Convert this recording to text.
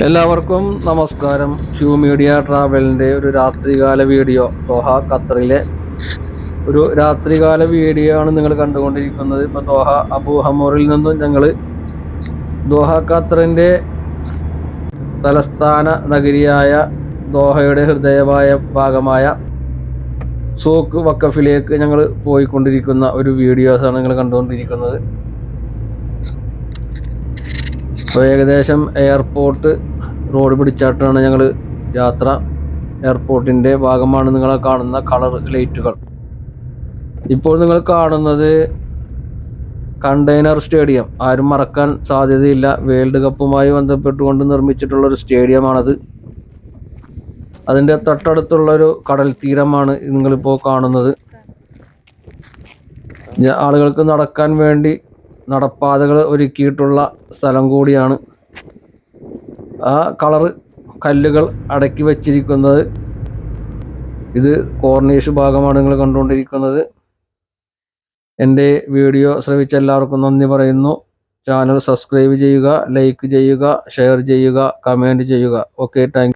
എല്ലാവർക്കും നമസ്കാരം. Q media ട്രാവലിൻ്റെ ഒരു രാത്രികാല വീഡിയോ, ദോഹ ഖത്തറിലെ ഒരു രാത്രികാല വീഡിയോ ആണ് നിങ്ങൾ കണ്ടുകൊണ്ടിരിക്കുന്നത്. ഇപ്പോൾ ദോഹ അബു ഹമൂറിൽ നിന്നും ഞങ്ങൾ ദോഹ ഖത്തറിൻ്റെ തലസ്ഥാന നഗരിയായ ദോഹയുടെ ഹൃദയമായ ഭാഗമായ സൂക്ക് വക്കഫിലേക്ക് ഞങ്ങൾ പോയിക്കൊണ്ടിരിക്കുന്ന ഒരു വീഡിയോസാണ് നിങ്ങൾ കണ്ടുകൊണ്ടിരിക്കുന്നത്. അപ്പോൾ ഏകദേശം എയർപോർട്ട് റോഡ് പിടിച്ചാട്ടാണ് ഞങ്ങൾ യാത്ര. എയർപോർട്ടിൻ്റെ ഭാഗമാണ് നിങ്ങൾ കാണുന്ന കളർ ലൈറ്റുകൾ. ഇപ്പോൾ നിങ്ങൾ കാണുന്നത് കണ്ടെയ്നർ സ്റ്റേഡിയം. ആരും മറക്കാൻ സാധ്യതയില്ല. വേൾഡ് കപ്പുമായി ബന്ധപ്പെട്ടുകൊണ്ട് നിർമ്മിച്ചിട്ടുള്ളൊരു സ്റ്റേഡിയമാണത്. അതിൻ്റെ തൊട്ടടുത്തുള്ളൊരു കടൽ തീരമാണ് നിങ്ങളിപ്പോൾ കാണുന്നത്. ആളുകൾക്ക് നടക്കാൻ വേണ്ടി നടപ്പാതകൾ ഒരുക്കിയിട്ടുള്ള സ്ഥലം കൂടിയാണ്. ആ കളറ് കല്ലുകൾ അടക്കി വച്ചിരിക്കുന്നത്, ഇത് കോർണീഷ് ഭാഗമാണ് നിങ്ങൾ കണ്ടുകൊണ്ടിരിക്കുന്നത്. എൻ്റെ വീഡിയോ ശ്രവിച്ച എല്ലാവർക്കും നന്ദി പറയുന്നു. ചാനൽ സബ്സ്ക്രൈബ് ചെയ്യുക, ലൈക്ക് ചെയ്യുക, ഷെയർ ചെയ്യുക, കമൻറ്റ് ചെയ്യുക. Okay, thank you.